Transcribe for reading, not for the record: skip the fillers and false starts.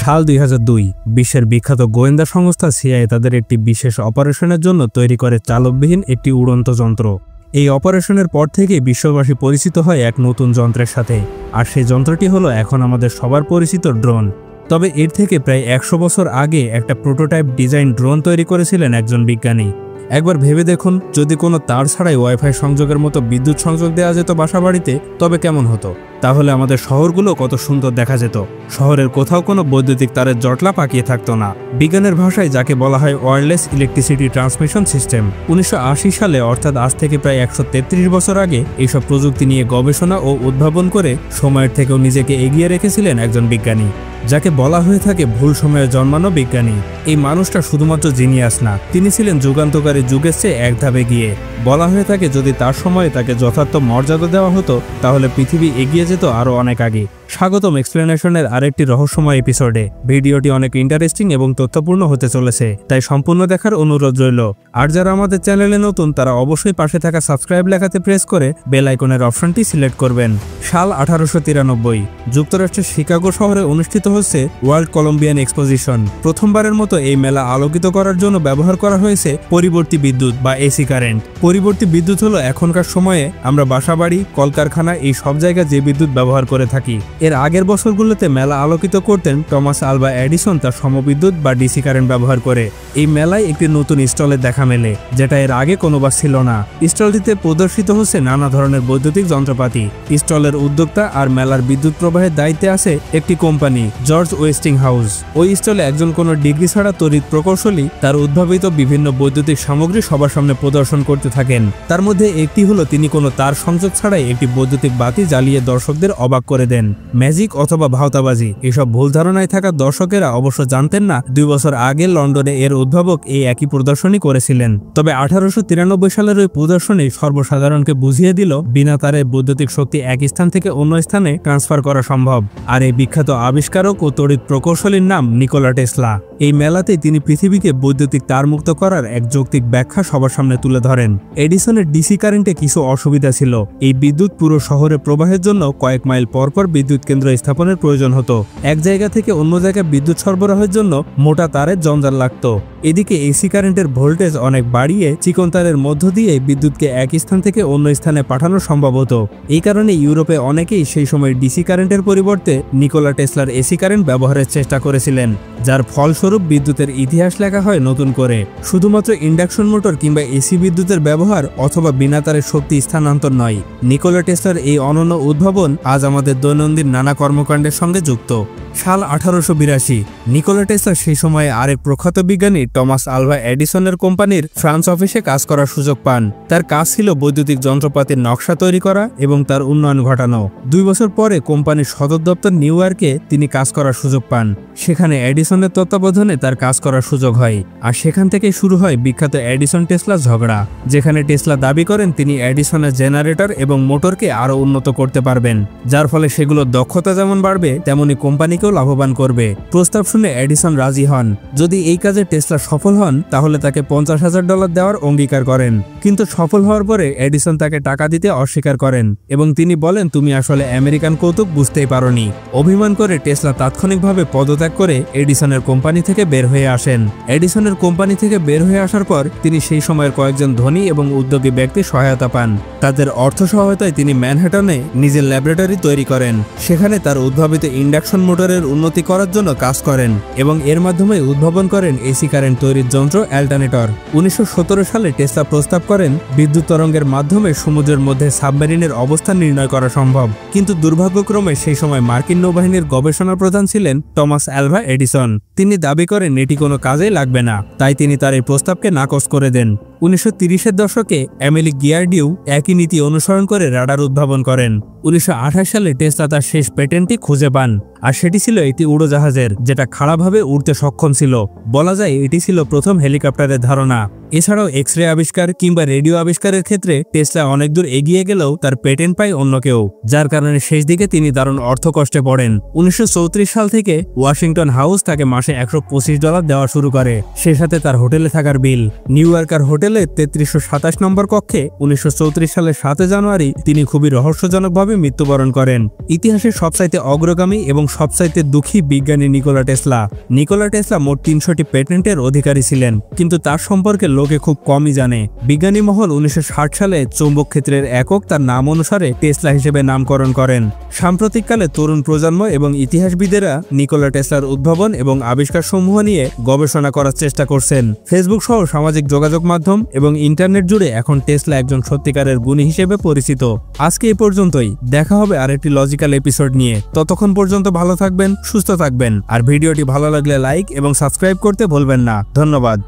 সাল 2002 বিশ্বের বিখ্যাত গোয়েন্দা সংস্থা সিআইএ তাদের একটি বিশেষ অপারেশনের জন্য তৈরি করে চালকবিহীন একটি উড়ন্ত যন্ত্র। এই অপারেশনের পর থেকে বিশ্ববাসী পরিচিত হয় এক নতুন যন্ত্রের সাথে, আর সেই যন্ত্রটি হলো এখন আমাদের সবার পরিচিত ড্রোন। তবে এর থেকে প্রায় 100 বছর আগে একটা প্রোটোটাইপ ডিজাইন ড্রোন তৈরি করেছিলেন একজন বিজ্ঞানী। একবার ভেবে দেখুন, যদি কোনো তার ছাড়াই ওয়াইফাই সংযোগের মতো বিদ্যুৎ সংযোগ দেওয়া যেত বাসাবাড়িতে, তবে কেমন হতো? তাহলে আমাদের শহরগুলো কত সুন্দর দেখা যেত। শহরের কোথাও কোনো বৈদ্যুতিক তারের জটলা পাকিয়ে থাকতো না। বিজ্ঞানের ভাষায় যাকে বলা হয় ওয়্যারলেস ইলেকট্রিসিটি ট্রান্সমিশন সিস্টেম। 1980 সালে, অর্থাৎ আজ থেকে প্রায় 133 বছর আগে, এইসব প্রযুক্তি নিয়ে গবেষণা ও উদ্ভাবন করে সময়ের থেকেও নিজেকে এগিয়ে রেখেছিলেন একজন বিজ্ঞানী, যাকে বলা হয়ে থাকে ভুল সময়ে জন্মানো বিজ্ঞানী। এই মানুষটা শুধুমাত্র জিনিয়াস না, তিনি ছিলেন যুগান্তকারী যুগের চেয়ে এক ধাপে গিয়ে। বলা হয়ে থাকে যদি তার সময়ে তাকে যথার্থ মর্যাদা দেওয়া হতো, তাহলে পৃথিবী এগিয়ে যেত আরও অনেক আগে। স্বাগতম এক্সপ্লেনেশনের আরেকটি রহস্যময় এপিসোডে। ভিডিওটি অনেক ইন্টারেস্টিং এবং তথ্যপূর্ণ হতে চলেছে, তাই সম্পূর্ণ দেখার অনুরোধ রইল। আর যারা আমাদের চ্যানেলে নতুন, তারা অবশ্যই পাশে থাকা সাবস্ক্রাইব লেখাতে প্রেস করে বেল আইকনের অপশনটি সিলেক্ট করবেন। সাল 1893 যুক্তরাষ্ট্রের শিকাগো শহরে অনুষ্ঠিত হচ্ছে ওয়ার্ল্ড কলম্বিয়ান এক্সপোজিশন। প্রথমবারের মতো এই মেলা আলোকিত করার জন্য ব্যবহার করা হয়েছে পরিবর্তী বিদ্যুৎ বা এসি কারেন্ট। পরিবর্তী বিদ্যুৎ হলো এখনকার সময়ে আমরা বাসাবাড়ি, কলকারখানা এই সব জায়গায় যে বিদ্যুৎ ব্যবহার করে থাকি। এর আগের বছরগুলোতে মেলা আলোকিত করতেন টমাস আলভা এডিসন তার সমবিদ্যুৎ বা ডিসি কারেন্ট ব্যবহার করে। এই মেলায় একটি নতুন স্টলের দেখা মেলে, যেটা এর আগে কোনোবার ছিল না। স্টলটিতে প্রদর্শিত হচ্ছে নানা ধরনের বৈদ্যুতিক যন্ত্রপাতি। স্টলের উদ্যোক্তা আর মেলার বিদ্যুৎ প্রবাহের দায়িত্বে আছে একটি কোম্পানি, জর্জ ওয়েস্টিং হাউস। ওই স্টলে একজন কোনো ডিগ্রি ছাড়া তড়িৎ প্রকৌশলী তার উদ্ভাবিত বিভিন্ন বৈদ্যুতিক সামগ্রী সবার সামনে প্রদর্শন করতে থাকেন। তার মধ্যে একটি হলো তিনি কোনো তার সংযোগ ছাড়াই একটি বৈদ্যুতিক বাতি জ্বালিয়ে দর্শকদের অবাক করে দেন। ম্যাজিক অথবা ভাওতাবাজি, এসব ভুল ধারণায় থাকা দর্শকেরা অবশ্য জানতেন না 2 বছর আগে লন্ডনে এর উদ্ভাবক এই একই প্রদর্শনী করেছিলেন। তবে 1893 সালের ওই প্রদর্শনী সর্বসাধারণকে বুঝিয়ে দিল বিনা তারে বৈদ্যুতিক শক্তি এক স্থান থেকে অন্য স্থানে ট্রান্সফার করা সম্ভব। আর এই বিখ্যাত আবিষ্কারক ও তড়িৎ প্রকৌশলীর নাম নিকোলা টেসলা। এই মেলাতেই তিনি পৃথিবীকে বৈদ্যুতিক তারমুক্ত করার এক যৌক্তিক ব্যাখ্যা সবার সামনে তুলে ধরেন। এডিসনের ডিসি কারেন্টে কিছু অসুবিধা ছিল। এই বিদ্যুৎ পুরো শহরে প্রবাহের জন্য কয়েক মাইল পরপর বিদ্যুৎ কেন্দ্র স্থাপনের প্রয়োজন হতো। এক জায়গা থেকে অন্য জায়গায় বিদ্যুৎ সরবরাহের জন্য মোটা তারের জঞ্জাল লাগতো। এদিকে এসি কারেন্টের ভোল্টেজ অনেক বাড়িয়ে চিকন তারের মধ্য দিয়ে বিদ্যুৎকে এক স্থান থেকে অন্য স্থানে পাঠানো সম্ভব হতো। এই কারণে ইউরোপে অনেকেই সেই সময় ডিসি কারেন্টের পরিবর্তে নিকোলা টেসলার এসি কারেন্ট ব্যবহারের চেষ্টা করেছিলেন, যার ফলস্বরূপ বিদ্যুতের ইতিহাস লেখা হয় নতুন করে। শুধুমাত্র ইন্ডাকশন মোটর কিংবা এসি বিদ্যুতের ব্যবহার অথবা বিনা তারের শক্তি স্থানান্তর নয়, নিকোলা টেসলার এই অনন্য উদ্ভাবন আজ আমাদের দৈনন্দিন নানা কর্মকাণ্ডের সঙ্গে যুক্ত। সাল 1882 নিকোলা টেসলা সেই সময়ে আরেক প্রখ্যাত বিজ্ঞানী টমাস আলভা এডিসনের কোম্পানির ফ্রান্স অফিসে কাজ করার সুযোগ পান। তার কাজ ছিল বৈদ্যুতিক যন্ত্রপাতির নকশা তৈরি করা এবং তার উন্নয়ন ঘটানো। 2 বছর পরে কোম্পানির সদর দপ্তর নিউ ইয়র্কে তিনি কাজ করার সুযোগ পান। সেখানে এডিসনের তত্ত্বাবধানে তার কাজ করার সুযোগ হয়। আর সেখান থেকে শুরু হয় বিখ্যাত এডিসন টেসলা ঝগড়া, যেখানে টেসলা দাবি করেন তিনি এডিসনের জেনারেটর এবং মোটরকে আরও উন্নত করতে পারবেন, যার ফলে সেগুলোর দক্ষতা যেমন বাড়বে তেমনি কোম্পানিকেও লাভবান করবে। প্রস্তাব শুনে এডিসন রাজি হন। যদি এই কাজে টেসলা সফল হন, তাহলে তাকে $50,000 দেওয়ার অঙ্গীকার করেন। কিন্তু সফল হওয়ার পরে এডিসন তাকে টাকা দিতে অস্বীকার করেন এবং তিনি বলেন, তুমি আসলে আমেরিকান কৌতুক বুঝতেই পারোনি। অভিমান করে টেসলা তাৎক্ষণিকভাবে পদত্যাগ করে এডিসনের কোম্পানি থেকে বের হয়ে আসেন। এডিসনের কোম্পানি থেকে বের হয়ে আসার পর তিনি সেই সময়ের কয়েকজন ধনী এবং উদ্যোগী ব্যক্তির সহায়তা পান। তাদের অর্থ সহায়তায় তিনি ম্যানহাটনে নিজের ল্যাবরেটরি তৈরি করেন। সেখানে তার উদ্ভাবিত ইন্ডাকশন মোটরের উন্নতি করার জন্য কাজ করেন এবং এর মাধ্যমে উদ্ভাবন করেন এসি কারেন্ট তৈরির যন্ত্র অ্যাল্টারনেটর। 1917 সালে টেসলা প্রস্তাব করেন বিদ্যুৎ তরঙ্গের মাধ্যমে সমুদ্রের মধ্যে সাবমেরিনের অবস্থান নির্ণয় করা সম্ভব। কিন্তু দুর্ভাগ্যক্রমে সেই সময় মার্কিন নৌবাহিনীর গবেষণা প্রধান ছিলেন টমাস আলভা এডিসন। তিনি দাবি করেন এটি কোনো কাজেই লাগবে না, তাই তিনি তার এই প্রস্তাবকে নাকচ করে দেন। 1930-এর দশকে এমিলি গিয়ারডিউ একই নীতি অনুসরণ করে রাডার উদ্ভাবন করেন। 1928 সালে টেসলা তার শেষ পেটেন্টটি খুঁজে পান, আর সেটি ছিল একটি উড়োজাহাজের, যেটা খাড়াভাবে উড়তে সক্ষম ছিল। বলা যায় এটি ছিল প্রথম হেলিকপ্টারের ধারণা। এছাড়াও এক্স-রে আবিষ্কার কিংবা রেডিও আবিষ্কারের ক্ষেত্রে টেসলা অনেক দূর এগিয়ে গেলেও তার পেটেন্ট পায় অন্য কেউ, যার কারণে শেষ দিকে তিনি দারুণ অর্থকষ্টে পড়েন। 1934 সাল থেকে ওয়াশিংটন হাউস তাকে মাসে $125 দেওয়া শুরু করে, সে সাথে তার হোটেলে থাকার বিল। নিউ ইয়র্কার হোটেলে 3327 নম্বর কক্ষে 1934 সালের 7 জানুয়ারি তিনি খুবই রহস্যজনকভাবে মৃত্যুবরণ করেন। ইতিহাসের সবচাইতে অগ্রগামী এবং সবচাইতে দুঃখী বিজ্ঞানী নিকোলা টেসলা। নিকোলা টেসলা মোট 300টি পেটেন্টের অধিকারী ছিলেন, কিন্তু তার সম্পর্কে লোকে খুব কমই জানে। বিজ্ঞানী মহল 1960 সালে চৌম্বক ক্ষেত্রের একক তার নাম অনুসারে টেসলা হিসেবে নামকরণ করেন। সাম্প্রতিককালে তরুণ প্রজন্ম এবং ইতিহাসবিদেরা নিকোলা টেসলার উদ্ভাবন এবং আবিষ্কার সমূহ নিয়ে গবেষণা করার চেষ্টা করছেন। ফেসবুক সহ সামাজিক যোগাযোগ মাধ্যম এবং ইন্টারনেট জুড়ে এখন টেসলা একজন সত্যিকারের গুণী হিসেবে পরিচিত। আজকে এই পর্যন্তই, দেখা হবে আরেকটি লজিক্যাল এপিসোড নিয়ে। ততক্ষণ পর্যন্ত ভালো থাকবেন, সুস্থ থাকবেন, আর ভিডিওটি ভালো লাগলে লাইক এবং সাবস্ক্রাইব করতে ভুলবেন না। ধন্যবাদ।